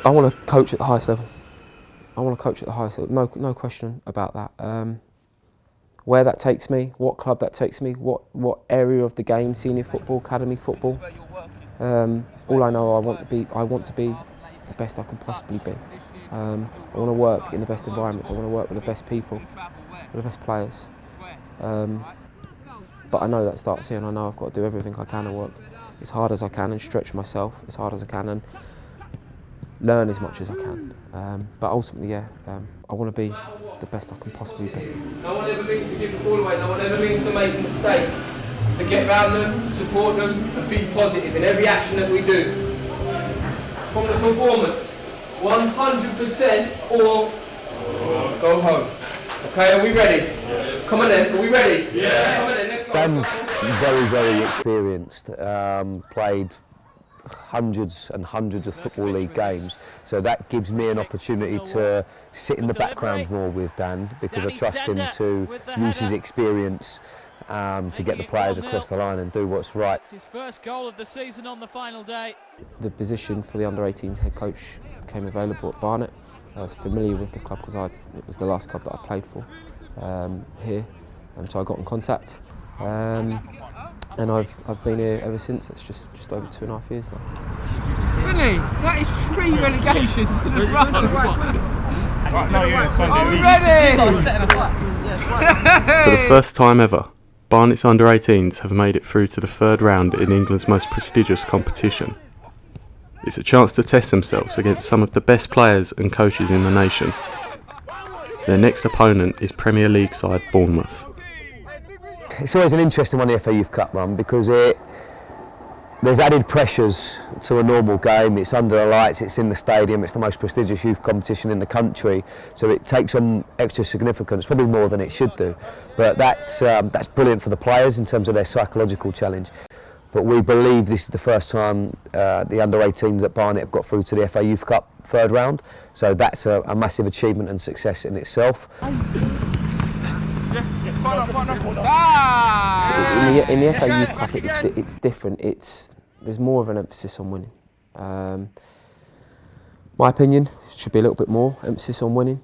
I want to coach at the highest level. I want to coach at the highest level. No question about that. Where that takes me, what club that takes me, what area of the game, senior football, academy football. All I know, I want to be the best I can possibly be. I want to work in the best environments. I want to work with the best people, with the best players. But I know that starts here, and I know I've got to do everything I can and work as hard as I can and stretch myself as hard as I can and learn as much as I can. But ultimately, I want to be the best I can possibly be. No one ever means to give the ball away. No one ever means to make a mistake. To get round them, support them, and be positive in every action that we do. From the performance, 100% or go home. Okay, are we ready? Yes. Come on then, are we ready? Yes. Come on then, let's go. Dan's very experienced, played hundreds and hundreds of Football League games, so that gives me an opportunity to sit in the background more with Dan, because I trust him to use his experience to get the players across the line and do what's right. It's his first goal of the season on the final day. The position for the under-18s head coach became available at Barnet. I was familiar with the club because it was the last club that I played for here, so I got in contact. And I've been here ever since. It's just over 2.5 years now. Really? That is 3 relegations in a row. Are we ready? For the first time ever, Barnet's under-18s have made it through to the 3rd round in England's most prestigious competition. It's a chance to test themselves against some of the best players and coaches in the nation. Their next opponent is Premier League side Bournemouth. It's always an interesting one, the FA Youth Cup run, because there's added pressures to a normal game. It's under the lights, it's in the stadium, it's the most prestigious youth competition in the country, so it takes on extra significance, probably more than it should do. But that's brilliant for the players in terms of their psychological challenge. But we believe this is the first time the under-18s at Barnet have got through to the FA Youth Cup 3rd round, so that's a massive achievement and success in itself. In the FA Youth Cup, it's different. There's more of an emphasis on winning. My opinion, should be a little bit more emphasis on winning.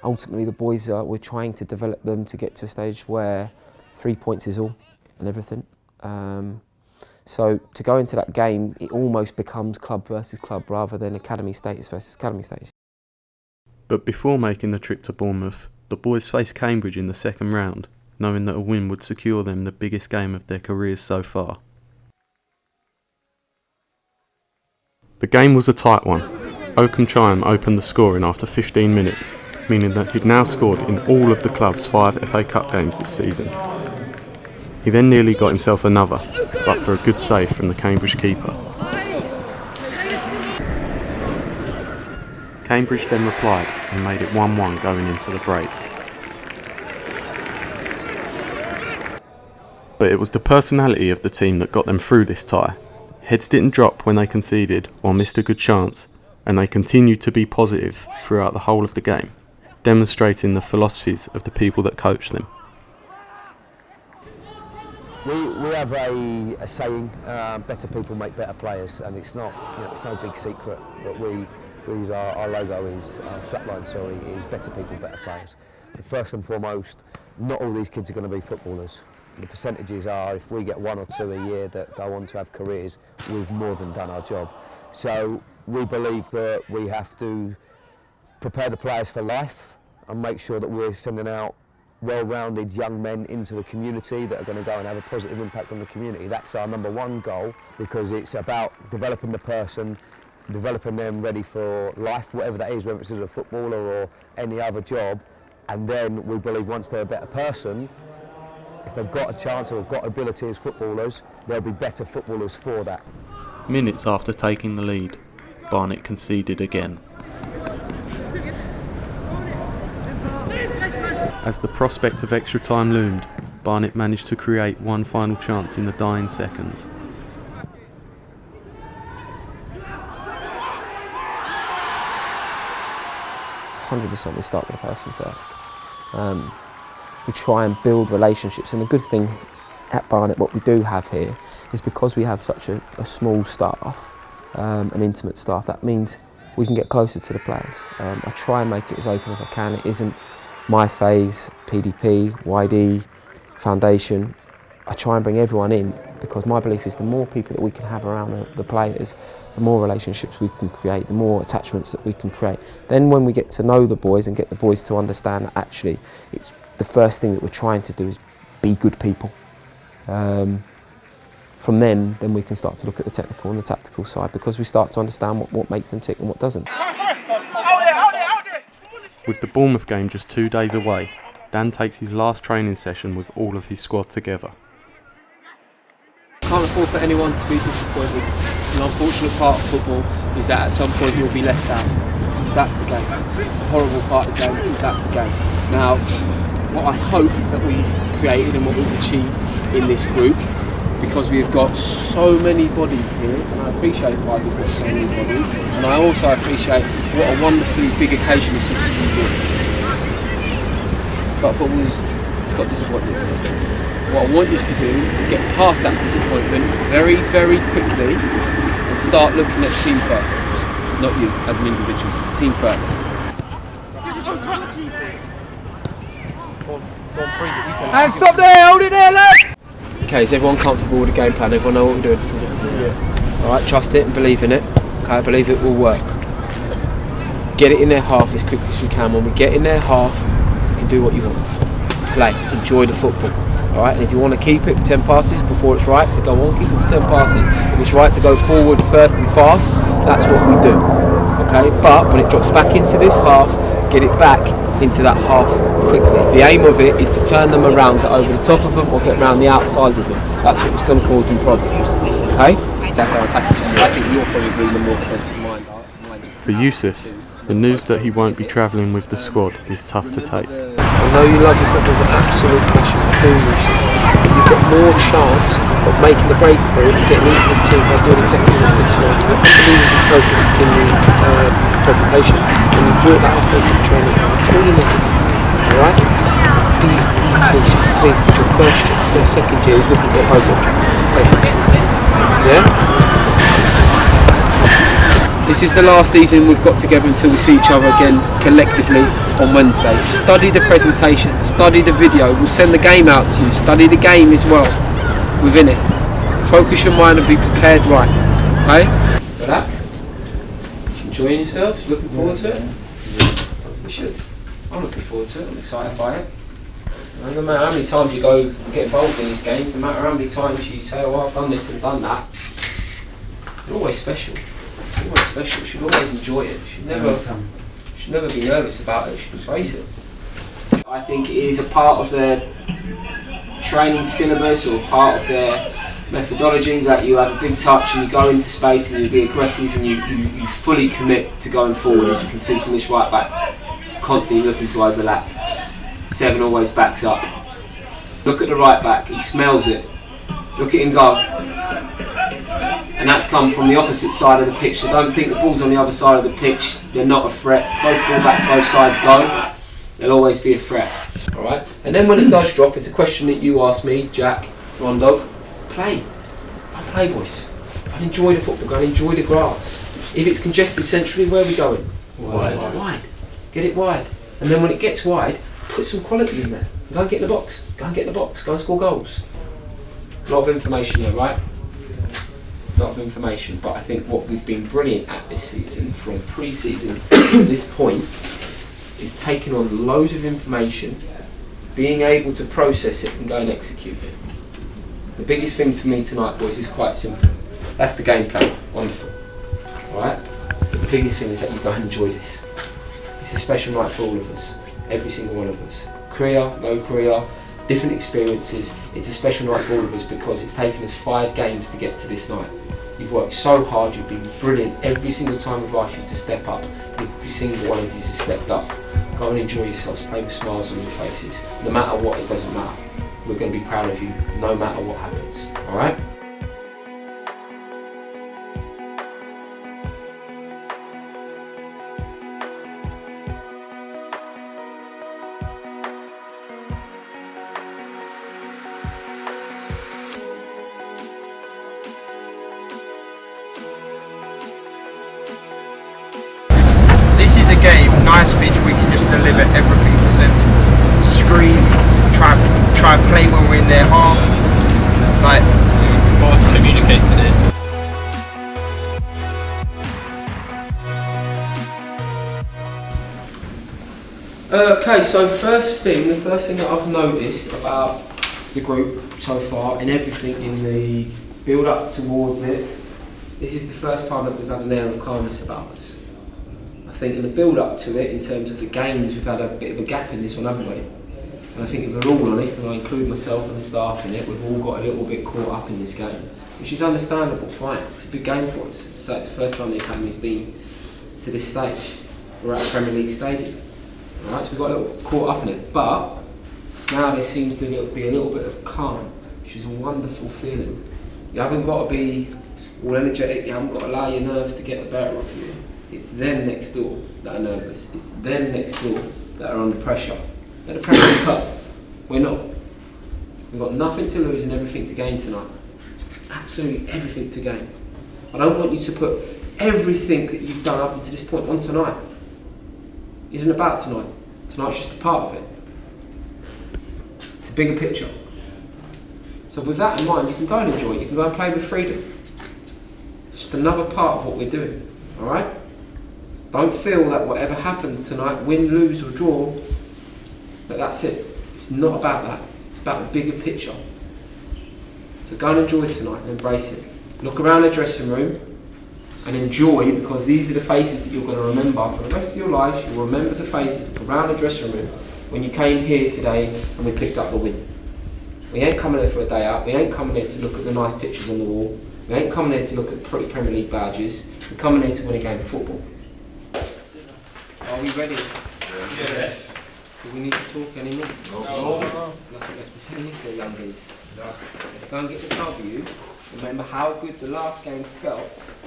Ultimately, the boys we're trying to develop them to get to a stage where 3 points is all and everything. So to go into that game, it almost becomes club versus club rather than academy status versus academy status. But before making the trip to Bournemouth, the boys faced Cambridge in the 2nd round, knowing that a win would secure them the biggest game of their careers so far. The game was a tight one. Oakham Chime opened the scoring after 15 minutes, meaning that he'd now scored in all of the club's 5 FA Cup games this season. He then nearly got himself another, but for a good save from the Cambridge keeper. Cambridge then replied and made it 1-1 going into the break. But it was the personality of the team that got them through this tie. Heads didn't drop when they conceded or missed a good chance, and they continued to be positive throughout the whole of the game, demonstrating the philosophies of the people that coach them. We have a saying, better people make better players, and it's not, it's no big secret that our logo is, our strapline, sorry, is better people, better players. But first and foremost, not all these kids are going to be footballers. The percentages are, if we get 1 or 2 a year that go on to have careers, we've more than done our job. So we believe that we have to prepare the players for life and make sure that we're sending out well-rounded young men into the community that are going to go and have a positive impact on the community. That's our #1 goal, because it's about developing the person, developing them ready for life, whatever that is, whether it's as a footballer or any other job. And then we believe once they're a better person, if they've got a chance or got ability as footballers, they'll be better footballers for that. Minutes after taking the lead, Barnet conceded again. As the prospect of extra time loomed, Barnet managed to create one final chance in the dying seconds. We start with the person first. We try and build relationships, and the good thing at Barnet, what we do have here, is because we have such a small staff, and intimate staff. That means we can get closer to the players. I try and make it as open as I can. It isn't my phase, PDP, YD, Foundation. I try and bring everyone in because my belief is the more people that we can have around the players, the more relationships we can create, the more attachments that we can create. Then when we get to know the boys and get the boys to understand that actually it's the first thing that we're trying to do is be good people. From then we can start to look at the technical and the tactical side because we start to understand what makes them tick and what doesn't. With the Bournemouth game just 2 days away, Dan takes his last training session with all of his squad together. Can't afford for anyone to be disappointed. An unfortunate part of football is that at some point you'll be left out. That's the game. It's a horrible part of the game, but that's the game. Now, what I hope that we've created and what we've achieved in this group, because we've got so many bodies here, and I appreciate why we've got so many bodies, and I also appreciate what a wonderfully big occasion this is for you boys. But it's got disappointments in it. What I want you to do is get past that disappointment very, very quickly and start looking at team first. Not you as an individual, team first. And stop there, hold it there, lads! Okay, is everyone comfortable with the game plan? Everyone know what we're doing? Yeah. Alright, trust it and believe in it. Okay, I believe it will work. Get it in their half as quickly as we can. When we get in their half, you can do what you want. Play, enjoy the football. Alright, and if you want to keep it for 10 passes before it's right to go on, keep it for 10 passes. If it's right to go forward first and fast, that's what we do. Okay, but when it drops back into this half, get it back into that half quickly. The aim of it is to turn them around, get over the top of them or get around the outsides of them. That's what's going to cause them problems. Okay? That's our attacking challenge. I think you're probably the more defensive mind. For Yusuf, the news that he won't be travelling with the squad is tough to take. I know you love your football with absolute passion, I do, but you've got more chance of making the breakthrough and getting into this team by doing exactly what you did tonight. You were unbelievably focused in the presentation and you brought that up into the training. That's all you need to do, alright? Be patient, please, get your first year, your second year is looking for a home contract. Yeah? This is the last evening we've got together until we see each other again collectively on Wednesday. Study the presentation, study the video. We'll send the game out to you. Study the game as well within it. Focus your mind and be prepared right. Okay? Relaxed? Enjoying yourself? Looking forward to it? You should. I'm looking forward to it. I'm excited by it. And no matter how many times you go get involved in these games, no matter how many times you say, oh, I've done this and done that, you're always special. Always special. You should always enjoy it. You should never be nervous about it. You should embrace it. I think it is a part of their training syllabus or part of their methodology that you have a big touch and you go into space and you be aggressive and you fully commit to going forward, as you can see from this right back, constantly looking to overlap. 7 always backs up. Look at the right back. He smells it. Look at him go. And that's come from the opposite side of the pitch, so don't think the ball's on the other side of the pitch. They're not a threat. Both fullbacks, both sides go. They'll always be a threat. Alright? And then when it does drop, it's a question that you ask me, Jack, Rondo. Play. Play, boys. And enjoy the football, go and enjoy the grass. If it's congested centrally, where are we going? Wide. Get it wide. And then when it gets wide, put some quality in there. Go and get in the box. Go and get in the box. Go and score goals. A lot of information here, right? A lot of information, but I think what we've been brilliant at this season, from pre-season to this point, is taking on loads of information, being able to process it and go and execute it. The biggest thing for me tonight, boys, is quite simple. That's the game plan. Wonderful. Alright? But the biggest thing is that you go and enjoy this. It's a special night for all of us. Every single one of us. Career, no career, different experiences. It's a special night for all of us because it's taken us 5 games to get to this night. You've worked so hard, you've been brilliant. Every single time we've asked you to step up, every single one of you has stepped up. Go and enjoy yourselves, play with smiles on your faces. No matter what, it doesn't matter. We're going to be proud of you, no matter what happens. Alright? game, nice pitch, we can just deliver everything for sense. Scream, try and play when we're in their half. Like, more communicate today. Okay, so the first thing that I've noticed about the group so far and everything in the build up towards it, this is the first time that we've had an air of calmness about us. I think in the build up to it, in terms of the games, we've had a bit of a gap in this one, haven't we? And I think if we're all honest, and I include myself and the staff in it, we've all got a little bit caught up in this game, which is understandable, fine. It's a big game for us. So it's the first time the Academy's been to this stage. We're at Premier League Stadium. Alright, so we got a little caught up in it, but now there seems to be a little bit of calm, which is a wonderful feeling. You haven't got to be all energetic, you haven't got to allow your nerves to get the better of you. It's them next door that are nervous, it's them next door that are under pressure. They're the Premier League Cup, we're not. We've got nothing to lose and everything to gain tonight. Absolutely everything to gain. I don't want you to put everything that you've done up until this point on tonight. It isn't about tonight. Tonight's just a part of it. It's a bigger picture. So with that in mind, you can go and enjoy it. You can go and play with freedom. It's just another part of what we're doing. Alright? Don't feel that whatever happens tonight, win, lose or draw, that's it. It's not about that. It's about the bigger picture. So go and enjoy tonight and embrace it. Look around the dressing room and enjoy, because these are the faces that you're going to remember for the rest of your life. You'll remember the faces around the dressing room when you came here today and we picked up the win. We ain't coming here for a day out. We ain't coming here to look at the nice pictures on the wall. We ain't coming here to look at pretty Premier League badges. We're coming here to win a game of football. Are we ready? Yes. Do we need to talk anymore? No. There's nothing left to say, is there, youngies? No. Let's go and get the W. Remember how good the last game felt.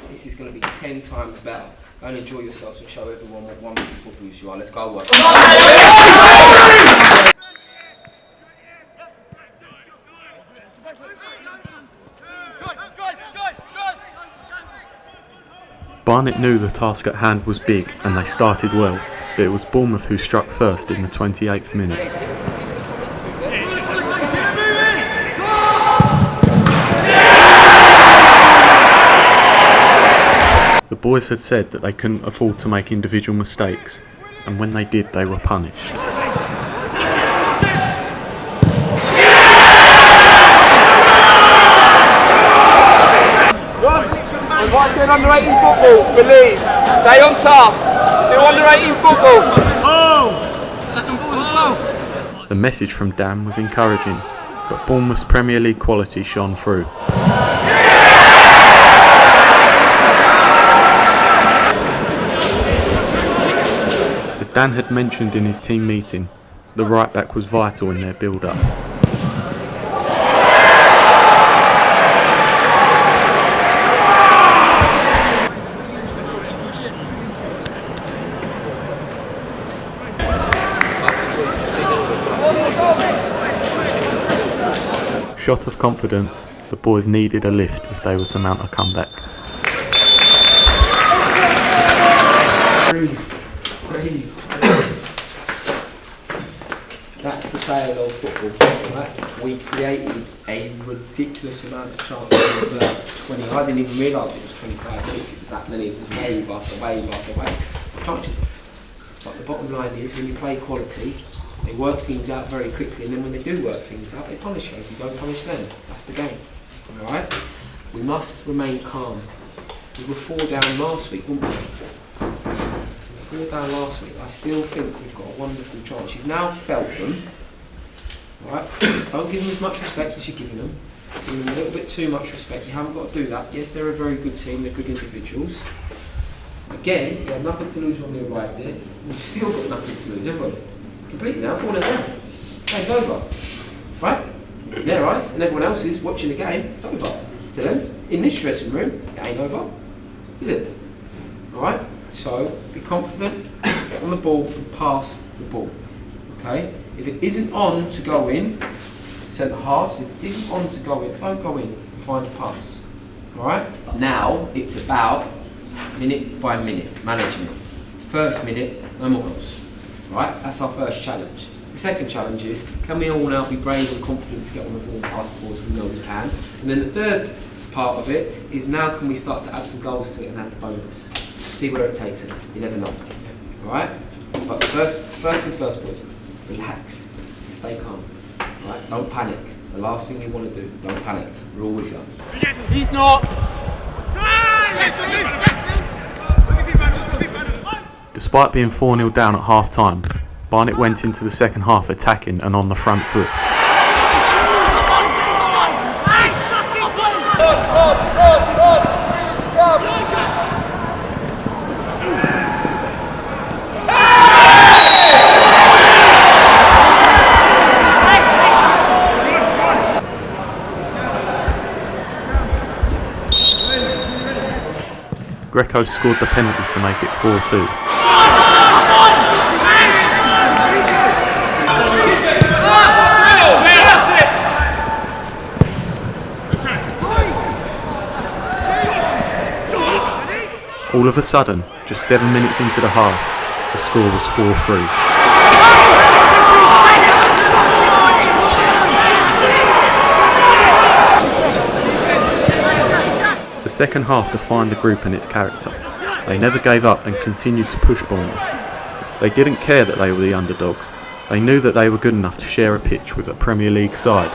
This is going to be 10 times better. Go and enjoy yourselves and show everyone what wonderful footballers you are. Let's go work. Barnet knew the task at hand was big and they started well, but it was Bournemouth who struck first in the 28th minute. The boys had said that they couldn't afford to make individual mistakes, and when they did, they were punished. What I said, under 18 football, believe, stay on task, still under 18 football. oh! Second ball as well. The message from Dan was encouraging, but Bournemouth's Premier League quality shone through. As Dan had mentioned in his team meeting, the right back was vital in their build-up. Shot of confidence, the boys needed a lift if they were to mount a comeback. Breathe. That's the tale of football, right? We created a ridiculous amount of chances in the first 20. I didn't even realise it was 25 minutes. It was that many. It was wave after wave after wave of chances. But the bottom line is, when you play quality, they work things out very quickly, and then when they do work things out, they punish you. If you don't punish them, that's the game. Alright? We must remain calm. We were 4 down last week, weren't we? 4 down last week. I still think we've got a wonderful chance. You've now felt them. Alright? Don't give them as much respect as you're giving them. Give them a little bit too much respect. You haven't got to do that. Yes, they're a very good team, they're good individuals. Again, you have nothing to lose when they arrived there. We've still got nothing to lose, everyone. Completely now, 4-0 down. Game's over. Right? In their eyes, and everyone else is watching the game, it's over. To them, in this dressing room, it ain't over. Is it? Alright? So, be confident, get on the ball and pass the ball. Okay? If it isn't on to go in, centre halves, if it isn't on to go in, don't go in and find a pass. Alright? Now, it's about minute by minute managing it. First minute, no more goals. Right? That's our first challenge. The second challenge is, can we all now be brave and confident to get on the ball and pass the ball as we know we can? And then the third part of it is, now can we start to add some goals to it and add the bonus? See where it takes us. You never know. Alright? But first things first, boys. Relax. Stay calm. Right? Don't panic. It's the last thing we want to do. Don't panic. We're all with you. He's not. Despite being 4-0 down at half-time, Barnet went into the second half attacking and on the front foot. Greco scored the penalty to make it 4-2. All of a sudden, just 7 minutes into the half, the score was 4-3. The second half defined the group and its character. They never gave up and continued to push Bournemouth. They didn't care that they were the underdogs. They knew that they were good enough to share a pitch with a Premier League side.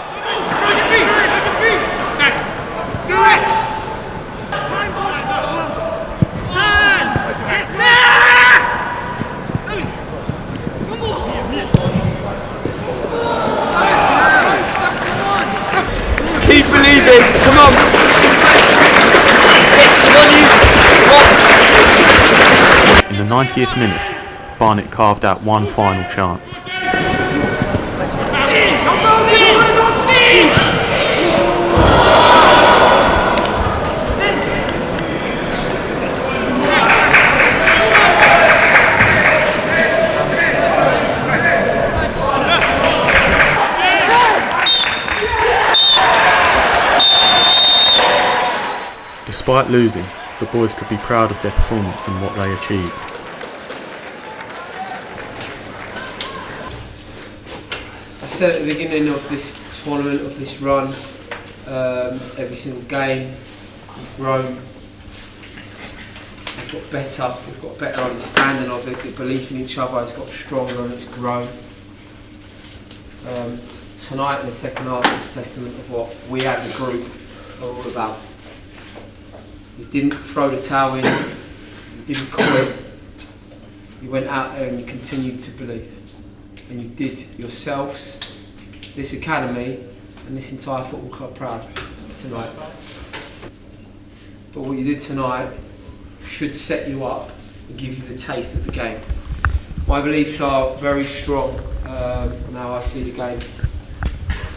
Keep believing. Come on. In the 90th minute, Barnet carved out one final chance. Despite losing, the boys could be proud of their performance and what they achieved. I said at the beginning of this tournament, of this run, every single game, we've grown, we've got better, we've got a better understanding of it, the belief in each other has got stronger and it's grown. Tonight in the second half is a testament of what we as a group are all about. You didn't throw the towel in, you didn't quit, you went out there and you continued to believe. And you did yourselves, this academy and this entire football club proud tonight. But what you did tonight should set you up and give you the taste of the game. My beliefs are very strong now I see the game.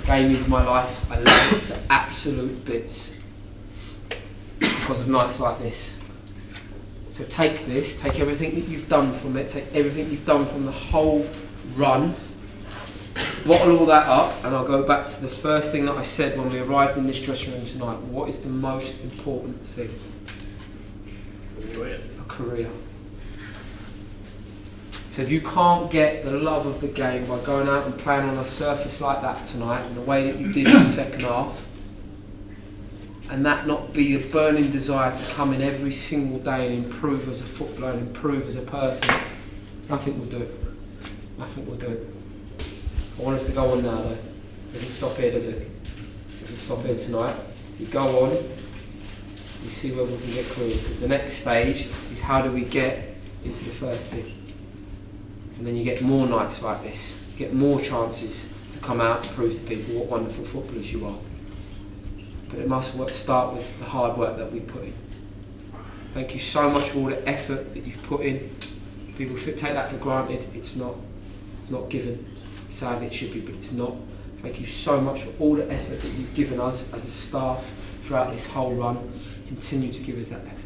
The game is my life, I love it to absolute bits. Because of nights like this. So take this, take everything that you've done from it, take everything you've done from the whole run, bottle all that up, and I'll go back to the first thing that I said when we arrived in this dressing room tonight. What is the most important thing? A career. So if you can't get the love of the game by going out and playing on a surface like that tonight, in the way that you did in the second half, and that not be a burning desire to come in every single day and improve as a footballer and improve as a person, nothing will do it. Nothing will do it. I want us to go on now though. It doesn't stop here, does it? It doesn't stop here tonight. You go on, you see where we can get careers, because the next stage is how do we get into the first team. And then you get more nights like this. You get more chances to come out and prove to people what wonderful footballers you are. But it must start with the hard work that we put in. Thank you so much for all the effort that you've put in. People take that for granted. It's not given. Sadly it should be, but it's not. Thank you so much for all the effort that you've given us as a staff throughout this whole run. Continue to give us that effort.